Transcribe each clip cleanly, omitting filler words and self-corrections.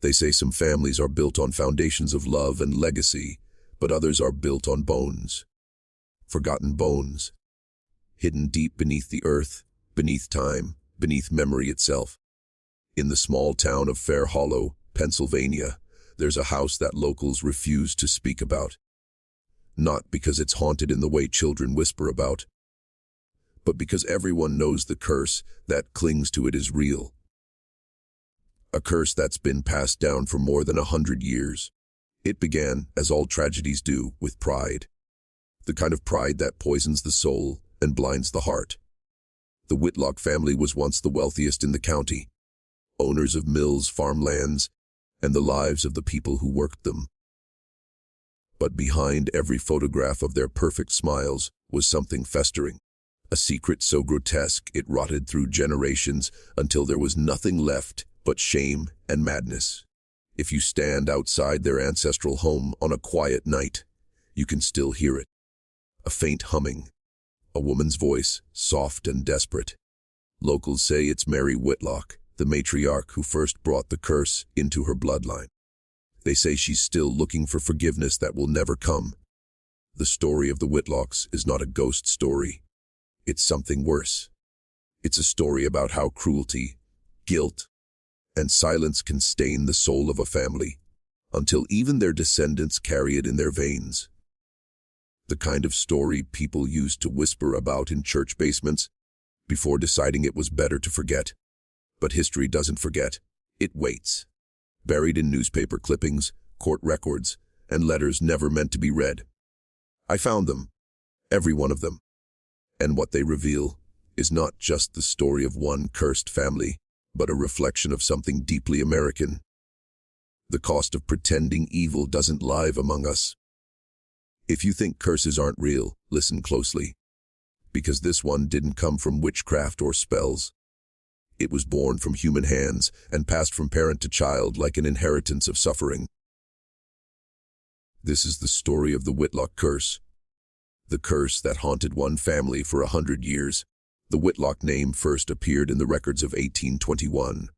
They say some families are built on foundations of love and legacy, but others are built on bones. Forgotten bones, hidden deep beneath the earth, beneath time, beneath memory itself. In the small town of Fair Hollow, Pennsylvania, there's a house that locals refuse to speak about. Not because it's haunted in the way children whisper about, but because everyone knows the curse that clings to it is real. A curse that's been passed down for more than 100 years. It began, as all tragedies do, with pride. The kind of pride that poisons the soul and blinds the heart. The Whitlock family was once the wealthiest in the county, owners of mills, farmlands, and the lives of the people who worked them. But behind every photograph of their perfect smiles was something festering, a secret so grotesque it rotted through generations until there was nothing left but shame and madness. If you stand outside their ancestral home on a quiet night, you can still hear it. A faint humming, a woman's voice, soft and desperate. Locals say it's Mary Whitlock, the matriarch who first brought the curse into her bloodline. They say she's still looking for forgiveness that will never come. The story of the Whitlocks is not a ghost story. It's something worse. It's a story about how cruelty, guilt, and silence can stain the soul of a family, until even their descendants carry it in their veins. The kind of story people used to whisper about in church basements before deciding it was better to forget. But history doesn't forget. It waits. Buried in newspaper clippings, court records, and letters never meant to be read. I found them, every one of them. And what they reveal is not just the story of one cursed family, but a reflection of something deeply American. The cost of pretending evil doesn't live among us. If you think curses aren't real, listen closely. Because this one didn't come from witchcraft or spells. It was born from human hands and passed from parent to child like an inheritance of suffering. This is the story of the Whitlock curse. The curse that haunted one family for 100 years. The Whitlock name first appeared in the records of 1821,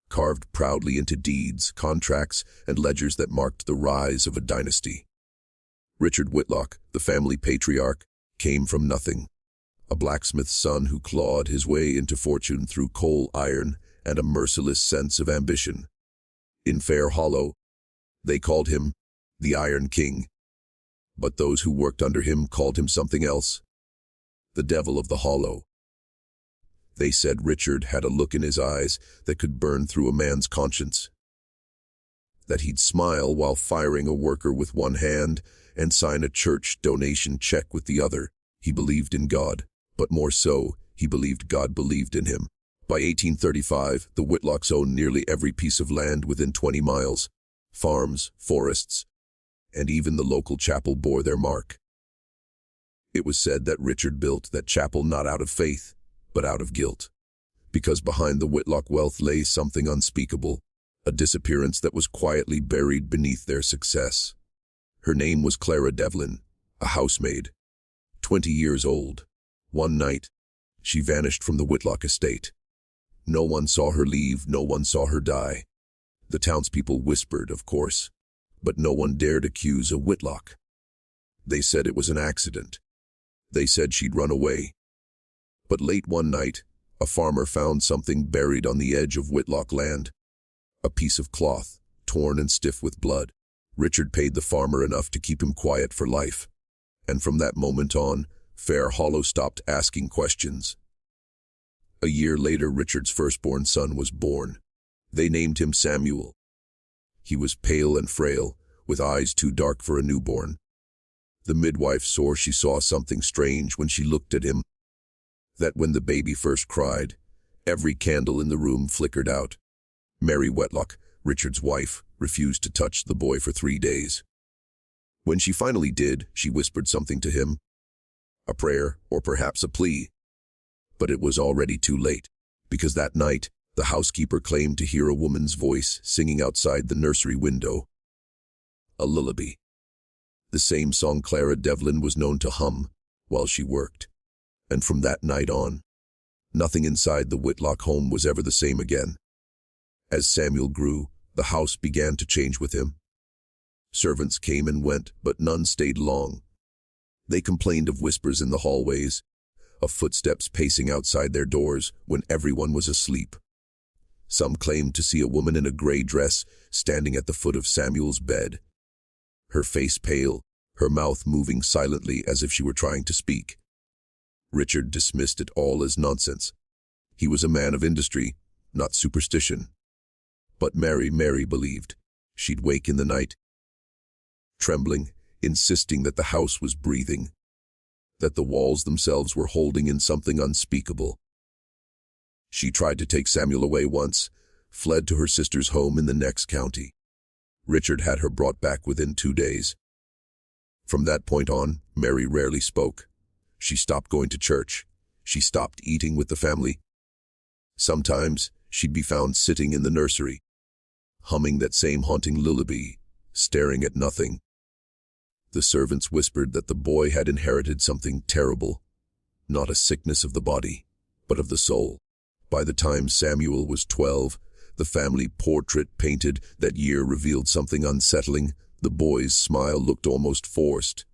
carved proudly into deeds, contracts, and ledgers that marked the rise of a dynasty. Richard Whitlock, the family patriarch, came from nothing. A blacksmith's son who clawed his way into fortune through coal, iron, and a merciless sense of ambition. In Fair Hollow, they called him the Iron King. But those who worked under him called him something else. The Devil of the Hollow. They said Richard had a look in his eyes that could burn through a man's conscience. That he'd smile while firing a worker with one hand and sign a church donation check with the other. He believed in God, but more so, he believed God believed in him. By 1835, the Whitlocks owned nearly every piece of land within 20 miles. Farms, forests, and even the local chapel bore their mark. It was said that Richard built that chapel not out of faith, but out of guilt. Because behind the Whitlock wealth lay something unspeakable, a disappearance that was quietly buried beneath their success. Her name was Clara Devlin, a housemaid, 20 years old. One night, she vanished from the Whitlock estate. No one saw her leave, no one saw her die. The townspeople whispered, of course, but no one dared accuse a Whitlock. They said it was an accident. They said she'd run away. But late one night, a farmer found something buried on the edge of Whitlock land. A piece of cloth, torn and stiff with blood. Richard paid the farmer enough to keep him quiet for life. And from that moment on, Fair Hollow stopped asking questions. A year later, Richard's firstborn son was born. They named him Samuel. He was pale and frail, with eyes too dark for a newborn. The midwife swore she saw something strange when she looked at him. That when the baby first cried, every candle in the room flickered out. Mary Whitlock, Richard's wife, refused to touch the boy for 3 days. When she finally did, she whispered something to him. A prayer, or perhaps a plea. But it was already too late, because that night, the housekeeper claimed to hear a woman's voice singing outside the nursery window. A lullaby. The same song Clara Devlin was known to hum while she worked. And from that night on, nothing inside the Whitlock home was ever the same again. As Samuel grew, The house began to change with him. Servants came and went, but none stayed long. They complained of whispers in the hallways, of footsteps pacing outside their doors when everyone was asleep. Some claimed to see a woman in a gray dress standing at the foot of Samuel's bed. Her face pale, her mouth moving silently as if she were trying to speak. Richard dismissed it all as nonsense. He was a man of industry, not superstition. But Mary believed. She'd wake in the night, trembling, insisting that the house was breathing, that the walls themselves were holding in something unspeakable. She tried to take Samuel away once, fled to her sister's home in the next county. Richard had her brought back within 2 days. From that point on, Mary rarely spoke. She stopped going to church. She stopped eating with the family. Sometimes she'd be found sitting in the nursery, humming that same haunting lullaby, staring at nothing. The servants whispered that the boy had inherited something terrible, not a sickness of the body, but of the soul. By the time Samuel was 12, the family portrait painted that year revealed something unsettling. The boy's smile looked almost forced,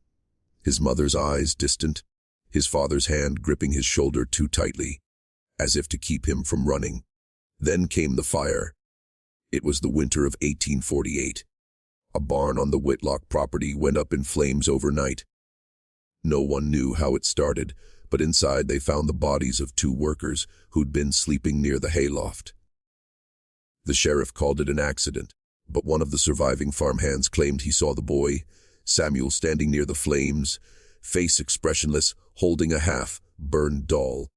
his mother's eyes distant, his father's hand gripping his shoulder too tightly, as if to keep him from running. Then came the fire. It was the winter of 1848. A barn on the Whitlock property went up in flames overnight. No one knew how it started, but inside they found the bodies of 2 workers who'd been sleeping near the hayloft. The sheriff called it an accident, but one of the surviving farmhands claimed he saw the boy, Samuel, standing near the flames, face expressionless, holding a half-burned doll.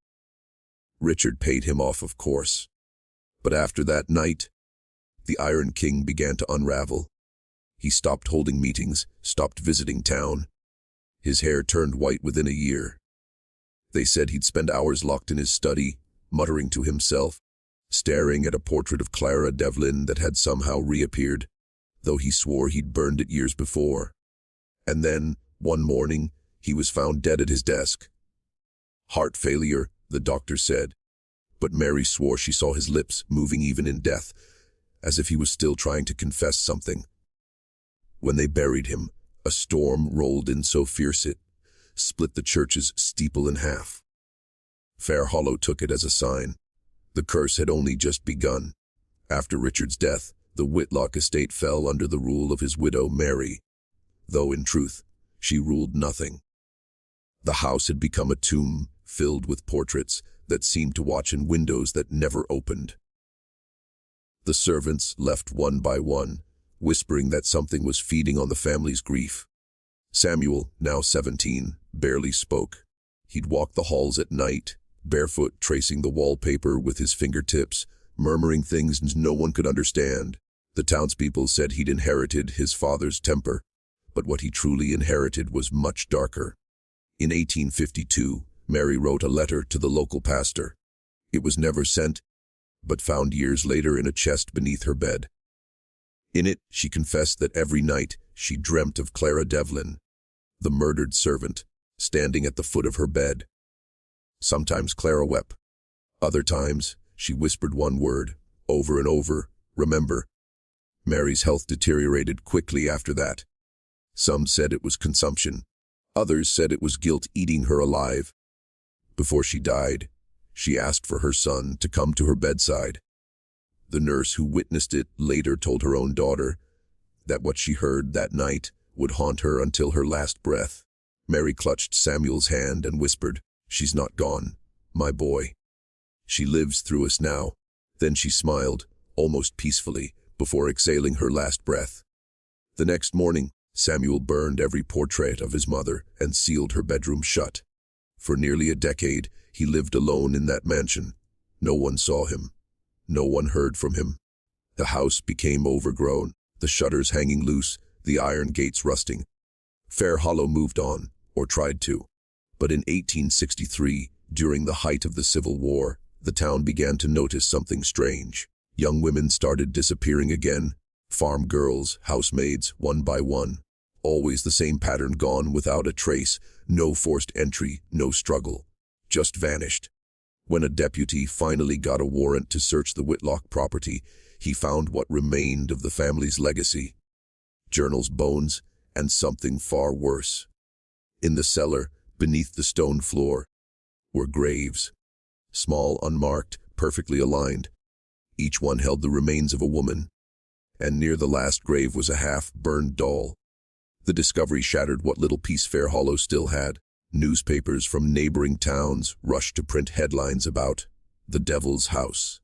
Richard paid him off, of course. But after that night, the Iron King began to unravel. He stopped holding meetings, stopped visiting town. His hair turned white within a year. They said he'd spend hours locked in his study, muttering to himself, staring at a portrait of Clara Devlin that had somehow reappeared, though he swore he'd burned it years before. And then, one morning, he was found dead at his desk. Heart failure, the doctor said, but Mary swore she saw his lips moving even in death, as if he was still trying to confess something. When they buried him, a storm rolled in so fierce it split the church's steeple in half. Fair Hollow took it as a sign. The curse had only just begun. After Richard's death, the Whitlock estate fell under the rule of his widow Mary, though in truth, she ruled nothing. The house had become a tomb filled with portraits that seemed to watch in windows that never opened. The servants left one by one, whispering that something was feeding on the family's grief. Samuel, now 17, barely spoke. He'd walk the halls at night, barefoot, tracing the wallpaper with his fingertips, murmuring things no one could understand. The townspeople said he'd inherited his father's temper, but what he truly inherited was much darker. In 1852, Mary wrote a letter to the local pastor. It was never sent, but found years later in a chest beneath her bed. In it, she confessed that every night she dreamt of Clara Devlin, the murdered servant, standing at the foot of her bed. Sometimes Clara wept. Other times, she whispered one word, over and over, remember. Mary's health deteriorated quickly after that. Some said it was consumption. Others said it was guilt eating her alive. Before she died, she asked for her son to come to her bedside. The nurse who witnessed it later told her own daughter that what she heard that night would haunt her until her last breath. Mary clutched Samuel's hand and whispered, "She's not gone, my boy. She lives through us now." Then she smiled, almost peacefully, before exhaling her last breath. The next morning, Samuel burned every portrait of his mother and sealed her bedroom shut. For nearly a decade, he lived alone in that mansion. No one saw him. No one heard from him. The house became overgrown, the shutters hanging loose, the iron gates rusting. Fair Hollow moved on, or tried to. But in 1863, during the height of the Civil War, the town began to notice something strange. Young women started disappearing again. Farm girls, housemaids, one by one. Always the same pattern, gone without a trace. No forced entry, no struggle. Just vanished. When a deputy finally got a warrant to search the Whitlock property, he found what remained of the family's legacy: journals, bones, and something far worse. In the cellar, beneath the stone floor, were graves, small, unmarked, perfectly aligned. Each one held the remains of a woman, and near the last grave was a half-burned doll. The discovery shattered what little peace Fair Hollow still had. Newspapers from neighboring towns rushed to print headlines about the Devil's House,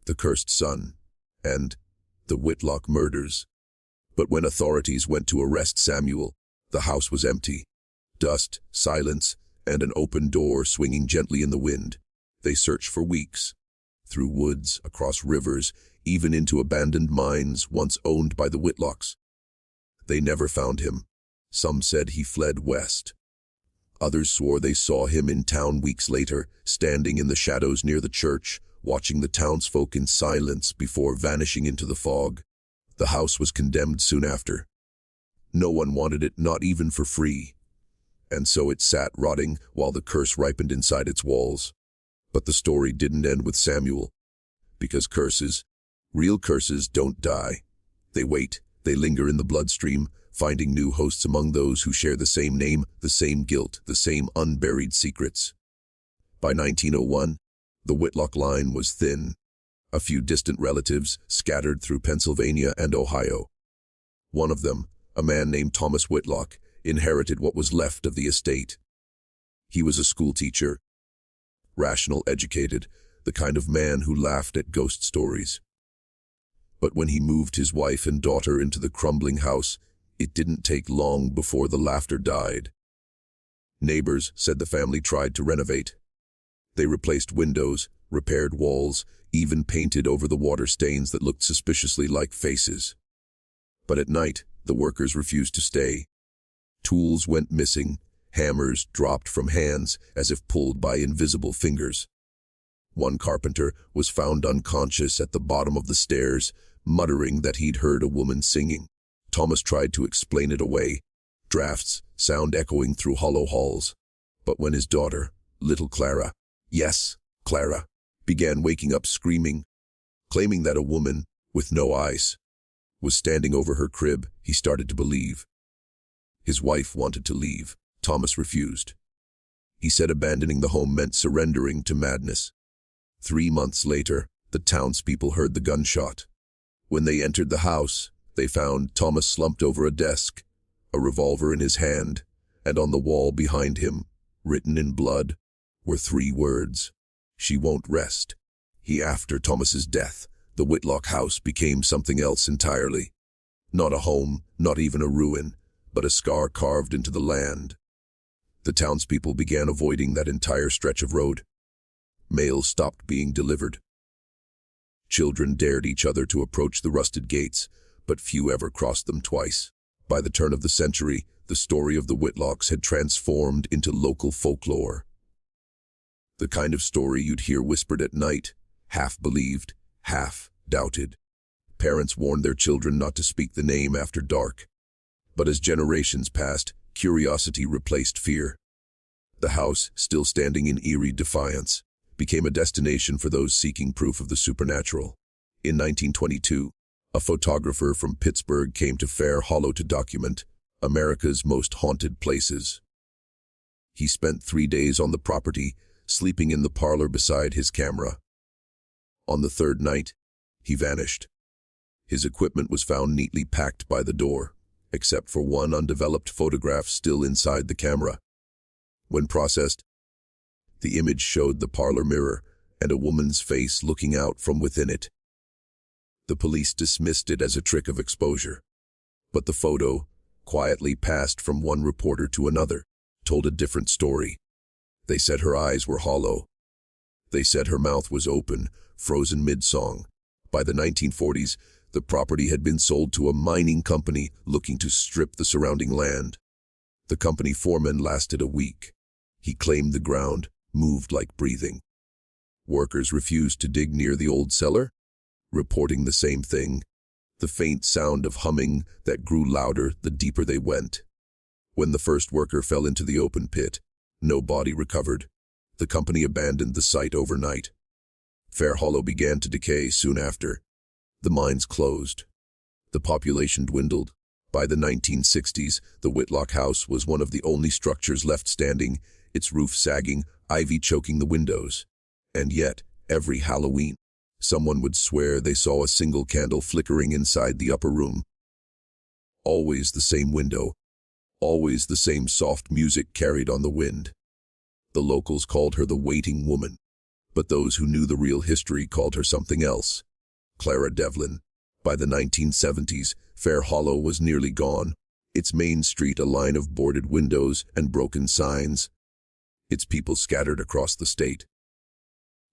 the Cursed Son, and the Whitlock murders. But when authorities went to arrest Samuel, the house was empty. Dust, silence, and an open door swinging gently in the wind. They searched for weeks, through woods, across rivers, even into abandoned mines once owned by the Whitlocks. They never found him. Some said he fled west. Others swore they saw him in town weeks later, standing in the shadows near the church, watching the townsfolk in silence before vanishing into the fog. The house was condemned soon after. No one wanted it, not even for free. And so it sat rotting while the curse ripened inside its walls. But the story didn't end with Samuel. Because curses, real curses, don't die. They wait, they linger in the bloodstream, finding new hosts among those who share the same name, the same guilt, the same unburied secrets. By 1901, the Whitlock line was thin. A few distant relatives scattered through Pennsylvania and Ohio. One of them, a man named Thomas Whitlock, inherited what was left of the estate. He was a schoolteacher, rational, educated, the kind of man who laughed at ghost stories. But when he moved his wife and daughter into the crumbling house, it didn't take long before the laughter died. Neighbors said the family tried to renovate. They replaced windows, repaired walls, even painted over the water stains that looked suspiciously like faces. But at night, the workers refused to stay. Tools went missing, hammers dropped from hands as if pulled by invisible fingers. One carpenter was found unconscious at the bottom of the stairs, muttering that he'd heard a woman singing. Thomas tried to explain it away, drafts, sound echoing through hollow halls. But when his daughter, little Clara, yes, Clara, began waking up screaming, claiming that a woman, with no eyes, was standing over her crib, he started to believe. His wife wanted to leave. Thomas refused. He said abandoning the home meant surrendering to madness. 3 months later, the townspeople heard the gunshot. When they entered the house, they found Thomas slumped over a desk, a revolver in his hand, and on the wall behind him, written in blood, were 3 words: "She won't rest." After Thomas's death, the Whitlock house became something else entirely. Not a home, not even a ruin, but a scar carved into the land. The townspeople began avoiding that entire stretch of road. Mail stopped being delivered. Children dared each other to approach the rusted gates, but few ever crossed them twice. By the turn of the century, the story of the Whitlocks had transformed into local folklore. The kind of story you'd hear whispered at night, half believed, half doubted. Parents warned their children not to speak the name after dark. But as generations passed, curiosity replaced fear. The house, still standing in eerie defiance, became a destination for those seeking proof of the supernatural. In 1922, a photographer from Pittsburgh came to Fair Hollow to document America's most haunted places. He spent 3 days on the property, sleeping in the parlor beside his camera. On the 3rd night, he vanished. His equipment was found neatly packed by the door, except for one undeveloped photograph still inside the camera. When processed, the image showed the parlor mirror and a woman's face looking out from within it. The police dismissed it as a trick of exposure. But the photo, quietly passed from one reporter to another, told a different story. They said her eyes were hollow. They said her mouth was open, frozen mid-song. By the 1940s, the property had been sold to a mining company looking to strip the surrounding land. The company foreman lasted a week. He claimed the ground moved like breathing. Workers refused to dig near the old cellar, reporting the same thing, the faint sound of humming that grew louder the deeper they went. When the first worker fell into the open pit, no body recovered. The company abandoned the site overnight. Fair Hollow began to decay soon after. The mines closed. The population dwindled. By the 1960s, the Whitlock house was one of the only structures left standing, its roof sagging, ivy choking the windows. And yet, every Halloween, someone would swear they saw a single candle flickering inside the upper room. Always the same window, always the same soft music carried on the wind. The locals called her the Waiting Woman, but those who knew the real history called her something else. Clara Devlin. By the 1970s, Fair Hollow was nearly gone, its main street a line of boarded windows and broken signs, its people scattered across the state.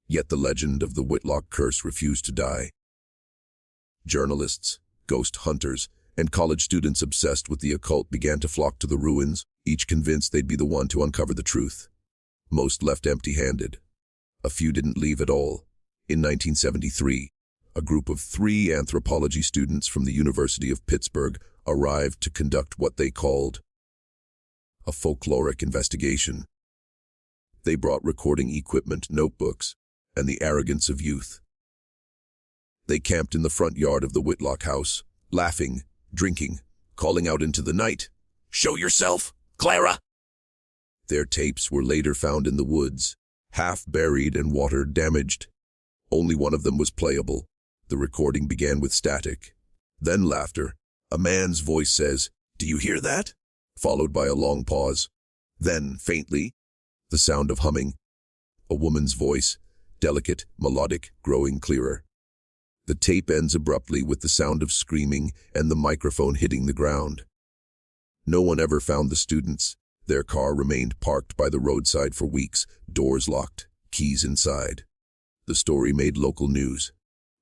Yet the legend of the Whitlock curse refused to die. Journalists, ghost hunters, and college students obsessed with the occult began to flock to the ruins, each convinced they'd be the one to uncover the truth. Most left empty-handed. A few didn't leave at all. In 1973, a group of 3 anthropology students from the University of Pittsburgh arrived to conduct what they called a folkloric investigation. They brought recording equipment, notebooks, and the arrogance of youth. They camped in the front yard of the Whitlock house, laughing, drinking, calling out into the night, "Show yourself, Clara!" Their tapes were later found in the woods, half buried and water-damaged. Only one of them was playable. The recording began with static, then laughter. A man's voice says, "Do you hear that?" Followed by a long pause. Then, faintly, the sound of humming. A woman's voice, delicate, melodic, growing clearer. The tape ends abruptly with the sound of screaming and the microphone hitting the ground. No one ever found the students. Their car remained parked by the roadside for weeks, doors locked, keys inside. The story made local news.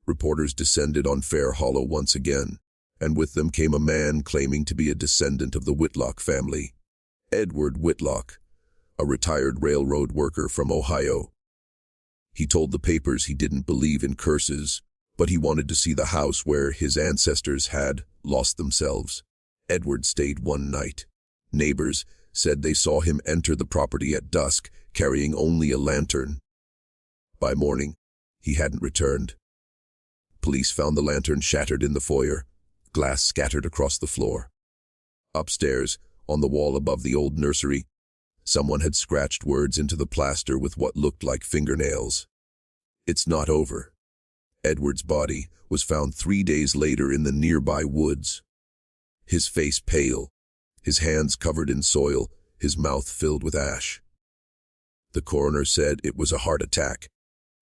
Reporters descended on Fair Hollow once again, and with them came a man claiming to be a descendant of the Whitlock family. Edward Whitlock, a retired railroad worker from Ohio. He told the papers he didn't believe in curses, but he wanted to see the house where his ancestors had lost themselves. Edward stayed one night. Neighbors said they saw him enter the property at dusk, carrying only a lantern. By morning, he hadn't returned. Police found the lantern shattered in the foyer, glass scattered across the floor. Upstairs, on the wall above the old nursery, someone had scratched words into the plaster with what looked like fingernails. "It's not over." Edward's body was found 3 days later in the nearby woods. His face pale, his hands covered in soil, his mouth filled with ash. The coroner said it was a heart attack,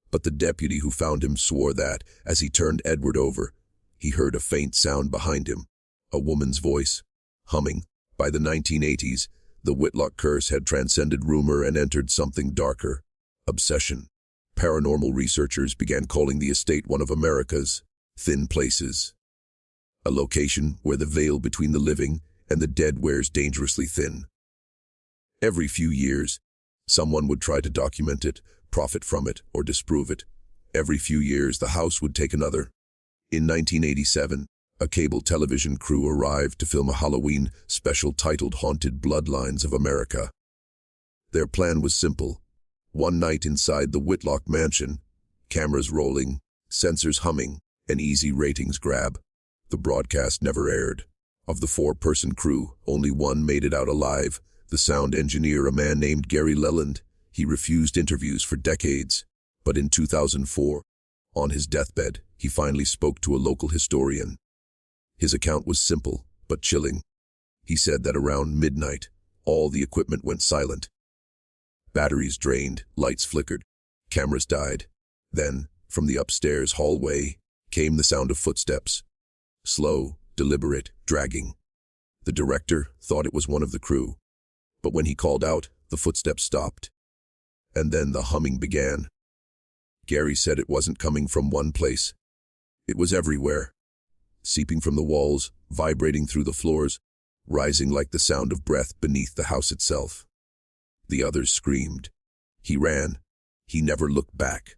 but the deputy who found him swore that, as he turned Edward over, he heard a faint sound behind him, a woman's voice, humming. By the 1980s, the Whitlock curse had transcended rumor and entered something darker, obsession. Paranormal researchers began calling the estate one of America's thin places, a location where the veil between the living and the dead wears dangerously thin. Every few years, someone would try to document it, profit from it, or disprove it. Every few years, the house would take another. In 1987, a cable television crew arrived to film a Halloween special titled Haunted Bloodlines of America. Their plan was simple. One night inside the Whitlock mansion, cameras rolling, sensors humming, an easy ratings grab. The broadcast never aired. Of the 4-person crew, only one made it out alive, the sound engineer, a man named Gary Leland. He refused interviews for decades, but in 2004, on his deathbed, he finally spoke to a local historian. His account was simple, but chilling. He said that around midnight, all the equipment went silent. Batteries drained, lights flickered, cameras died. Then, from the upstairs hallway, came the sound of footsteps. Slow, deliberate, dragging. The director thought it was one of the crew, but when he called out, the footsteps stopped. And then the humming began. Gary said it wasn't coming from one place. It was everywhere, seeping from the walls, vibrating through the floors, rising like the sound of breath beneath the house itself. The others screamed. He ran. He never looked back.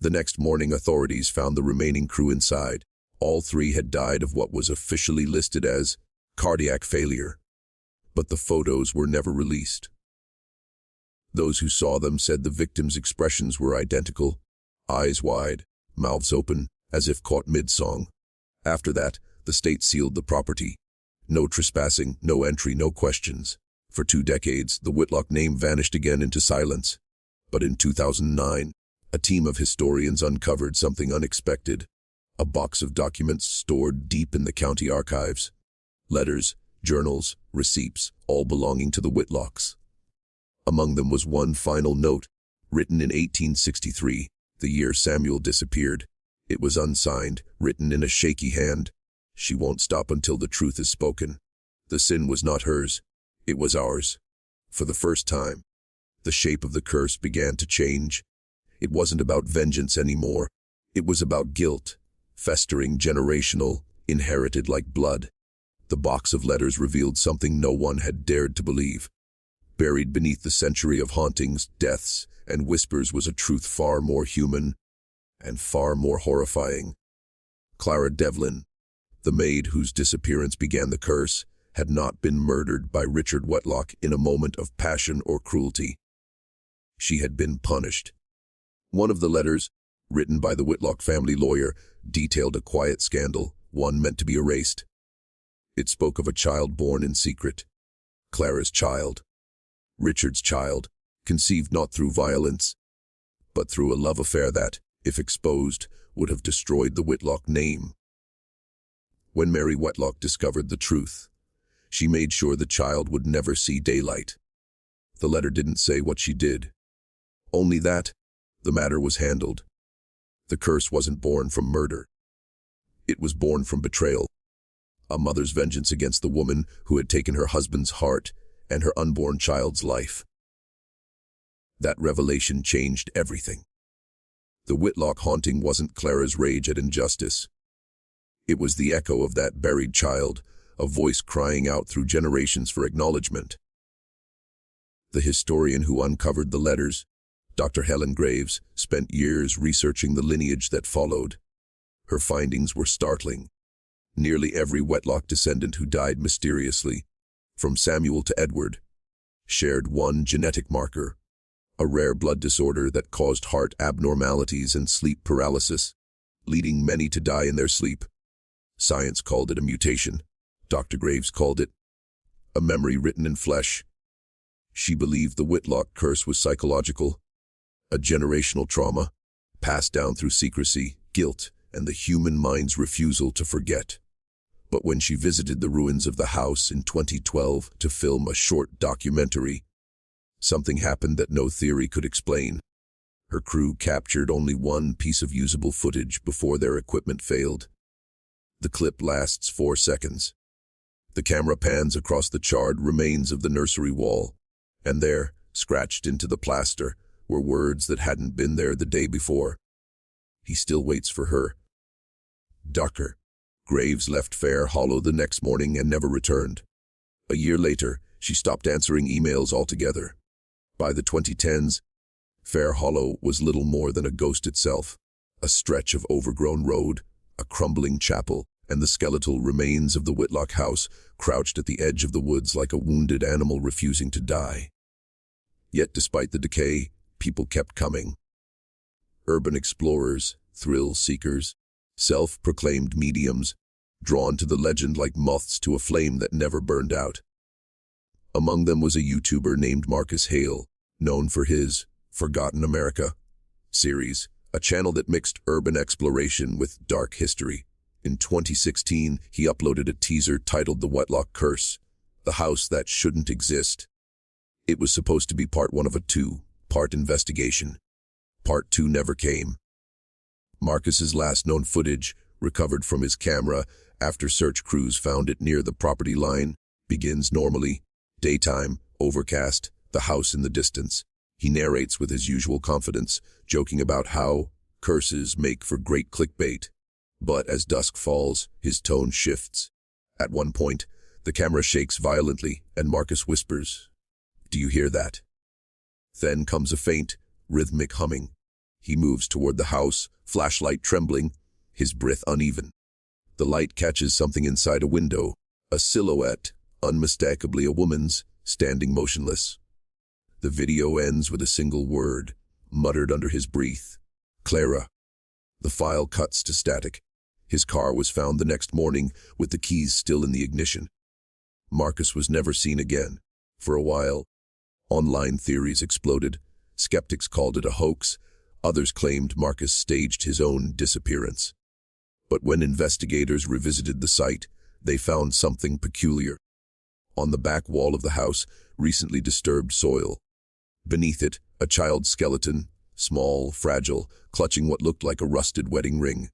The next morning, authorities found the remaining crew inside. All 3 had died of what was officially listed as cardiac failure, but the photos were never released. Those who saw them said the victims' expressions were identical, eyes wide, mouths open, as if caught mid-song. After that, the state sealed the property. No trespassing, no entry, no questions. For 2 decades, the Whitlock name vanished again into silence. But in 2009, a team of historians uncovered something unexpected. A box of documents stored deep in the county archives. Letters, journals, receipts, all belonging to the Whitlocks. Among them was one final note, written in 1863, the year Samuel disappeared. It was unsigned, written in a shaky hand. She won't stop until the truth is spoken. The sin was not hers, it was ours. For the first time, the shape of the curse began to change. It wasn't about vengeance anymore. It was about guilt, festering, generational, inherited like blood. The box of letters revealed something no one had dared to believe. Buried beneath the century of hauntings, deaths, and whispers was a truth far more human and far more horrifying. Clara Devlin, the maid whose disappearance began the curse, had not been murdered by Richard Whitlock in a moment of passion or cruelty. She had been punished. One of the letters, written by the Whitlock family lawyer, detailed a quiet scandal, one meant to be erased. It spoke of a child born in secret. Clara's child. Richard's child, conceived not through violence, but through a love affair that, if exposed, would have destroyed the Whitlock name. When Mary Whitlock discovered the truth, she made sure the child would never see daylight. The letter didn't say what she did. Only that the matter was handled. The curse wasn't born from murder. It was born from betrayal. A mother's vengeance against the woman who had taken her husband's heart and her unborn child's life. That revelation changed everything. The Whitlock haunting wasn't Clara's rage at injustice. It was the echo of that buried child, a voice crying out through generations for acknowledgement. The historian who uncovered the letters, Dr. Helen Graves, spent years researching the lineage that followed. Her findings were startling. Nearly every Whitlock descendant who died mysteriously, from Samuel to Edward, shared one genetic marker, a rare blood disorder that caused heart abnormalities and sleep paralysis, leading many to die in their sleep. Science called it a mutation. Dr. Graves called it a memory written in flesh. She believed the Whitlock curse was psychological, a generational trauma, passed down through secrecy, guilt, and the human mind's refusal to forget. But when she visited the ruins of the house in 2012 to film a short documentary, something happened that no theory could explain. Her crew captured only one piece of usable footage before their equipment failed. The clip lasts 4 seconds. The camera pans across the charred remains of the nursery wall, and there, scratched into the plaster, were words that hadn't been there the day before. He still waits for her. Dr. Graves left Fair Hollow the next morning and never returned. A year later, she stopped answering emails altogether. By the 2010s, Fair Hollow was little more than a ghost itself, a stretch of overgrown road, a crumbling chapel, and the skeletal remains of the Whitlock house crouched at the edge of the woods like a wounded animal refusing to die. Yet despite the decay, people kept coming. Urban explorers, thrill seekers, self-proclaimed mediums, drawn to the legend like moths to a flame that never burned out. Among them was a YouTuber named Marcus Hale, known for his Forgotten America series, a channel that mixed urban exploration with dark history. In 2016, he uploaded a teaser titled The Whitlock Curse, the house that shouldn't exist. It was supposed to be part 1 of a 2-part investigation. Part 2 never came. Marcus's last known footage, recovered from his camera after search crews found it near the property line, begins normally. Daytime, overcast, the house in the distance. He narrates with his usual confidence, joking about how curses make for great clickbait. But as dusk falls, his tone shifts. At one point, the camera shakes violently, and Marcus whispers, "Do you hear that?" Then comes a faint, rhythmic humming. He moves toward the house, flashlight trembling, his breath uneven. The light catches something inside a window, a silhouette, unmistakably a woman's, standing motionless. The video ends with a single word, muttered under his breath, "Clara." The file cuts to static. His car was found the next morning with the keys still in the ignition. Marcus was never seen again. For a while, online theories exploded. Skeptics called it a hoax. Others claimed Marcus staged his own disappearance. But when investigators revisited the site, they found something peculiar. On the back wall of the house, recently disturbed soil. Beneath it, a child's skeleton, small, fragile, clutching what looked like a rusted wedding ring.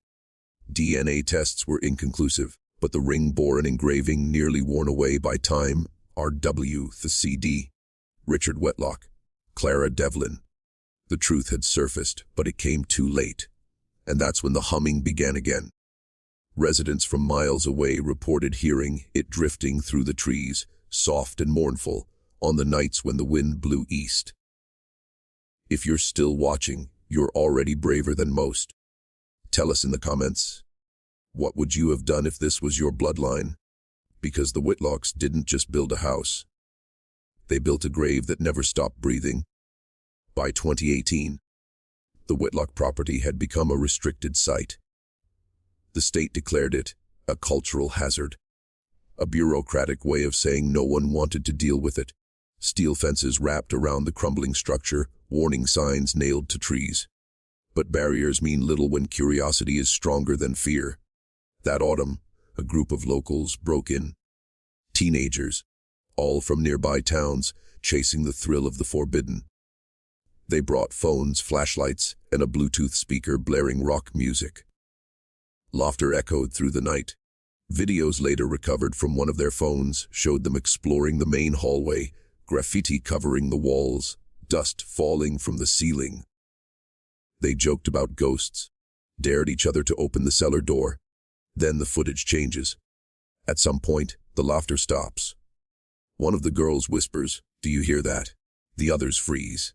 DNA tests were inconclusive, but the ring bore an engraving nearly worn away by time, R.W. the C.D. Richard Whitlock, Clara Devlin. The truth had surfaced, but it came too late. And that's when the humming began again. Residents from miles away reported hearing it drifting through the trees, soft and mournful, on the nights when the wind blew east. If you're still watching, you're already braver than most. Tell us in the comments, what would you have done if this was your bloodline? Because the Whitlocks didn't just build a house. They built a grave that never stopped breathing. By 2018, the Whitlock property had become a restricted site. The state declared it a cultural hazard, a bureaucratic way of saying no one wanted to deal with it. Steel fences wrapped around the crumbling structure, warning signs nailed to trees. But barriers mean little when curiosity is stronger than fear. That autumn, a group of locals broke in. Teenagers, all from nearby towns, chasing the thrill of the forbidden. They brought phones, flashlights, and a Bluetooth speaker blaring rock music. Laughter echoed through the night. Videos later recovered from one of their phones showed them exploring the main hallway, graffiti covering the walls, dust falling from the ceiling. They joked about ghosts, dared each other to open the cellar door. Then the footage changes. At some point, the laughter stops. One of the girls whispers, "Do you hear that?" The others freeze.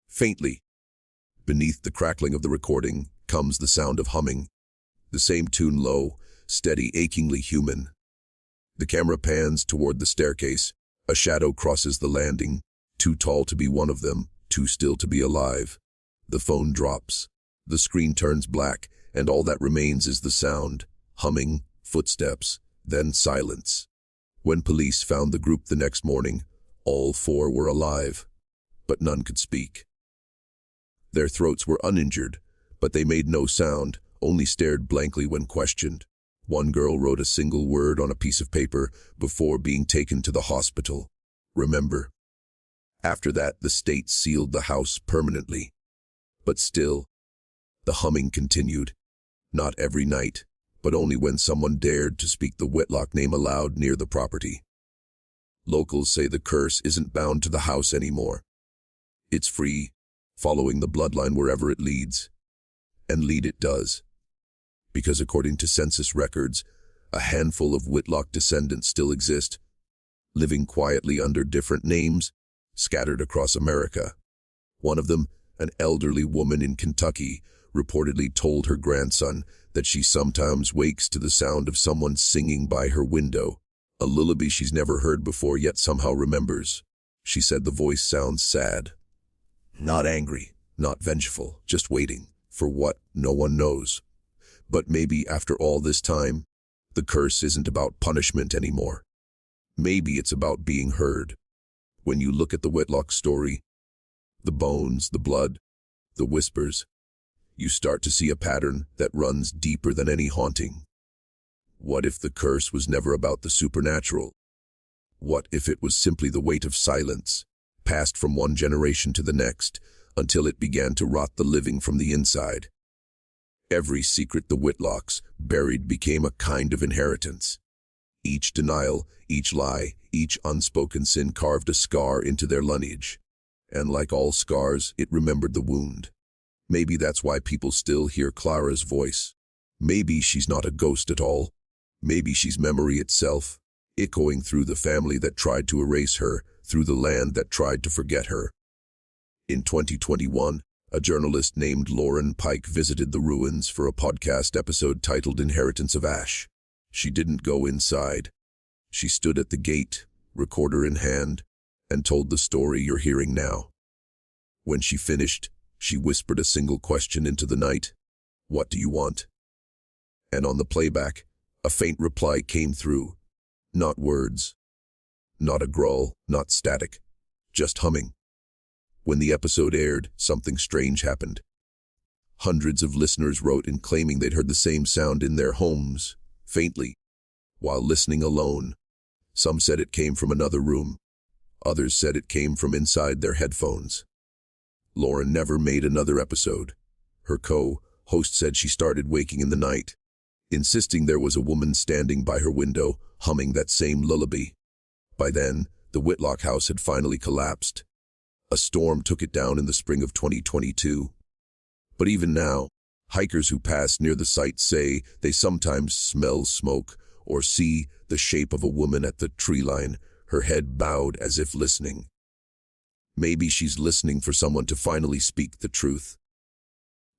Faintly. Beneath the crackling of the recording comes the sound of humming. The same tune, low, steady, achingly human. The camera pans toward the staircase. A shadow crosses the landing, too tall to be one of them, too still to be alive. The phone drops. The screen turns black, and all that remains is the sound, humming, footsteps, then silence. When police found the group the next morning, all four were alive, but none could speak. Their throats were uninjured, but they made no sound, only stared blankly when questioned. One girl wrote a single word on a piece of paper before being taken to the hospital. "Remember." After that, the state sealed the house permanently. But still, the humming continued. Not every night, but only when someone dared to speak the Whitlock name aloud near the property. Locals say the curse isn't bound to the house anymore. It's free, following the bloodline wherever it leads. And lead it does. Because according to census records, a handful of Whitlock descendants still exist, living quietly under different names, scattered across America. One of them, an elderly woman in Kentucky, reportedly told her grandson that she sometimes wakes to the sound of someone singing by her window, a lullaby she's never heard before yet somehow remembers. She said the voice sounds sad. Not angry, not vengeful, just waiting for what no one knows. But maybe after all this time, the curse isn't about punishment anymore. Maybe it's about being heard. When you look at the Whitlock story, the bones, the blood, the whispers, you start to see a pattern that runs deeper than any haunting. What if the curse was never about the supernatural? What if it was simply the weight of silence, passed from one generation to the next, until it began to rot the living from the inside? Every secret the Whitlocks buried became a kind of inheritance. Each denial, each lie, each unspoken sin carved a scar into their lineage. And like all scars, it remembered the wound. Maybe that's why people still hear Clara's voice. Maybe she's not a ghost at all. Maybe she's memory itself, echoing through the family that tried to erase her, through the land that tried to forget her. In 2021, a journalist named Lauren Pike visited the ruins for a podcast episode titled Inheritance of Ash. She didn't go inside. She stood at the gate, recorder in hand, and told the story you're hearing now. When she finished, she whispered a single question into the night. What do you want? And on the playback, a faint reply came through. Not words. Not a growl, not static. Just humming. When the episode aired, something strange happened. Hundreds of listeners wrote in claiming they'd heard the same sound in their homes, faintly, while listening alone. Some said it came from another room. Others said it came from inside their headphones. Lauren never made another episode. Her co-host said she started waking in the night, insisting there was a woman standing by her window, humming that same lullaby. By then, the Whitlock house had finally collapsed. A storm took it down in the spring of 2022. But even now, hikers who pass near the site say they sometimes smell smoke or see the shape of a woman at the tree line, her head bowed as if listening. Maybe she's listening for someone to finally speak the truth.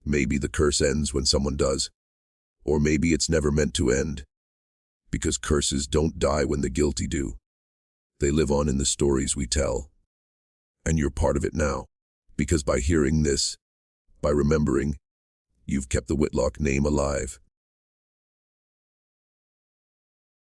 Maybe the curse ends when someone does. Or maybe it's never meant to end. Because curses don't die when the guilty do. They live on in the stories we tell. And you're part of it now. Because by hearing this, by remembering, you've kept the Whitlock name alive.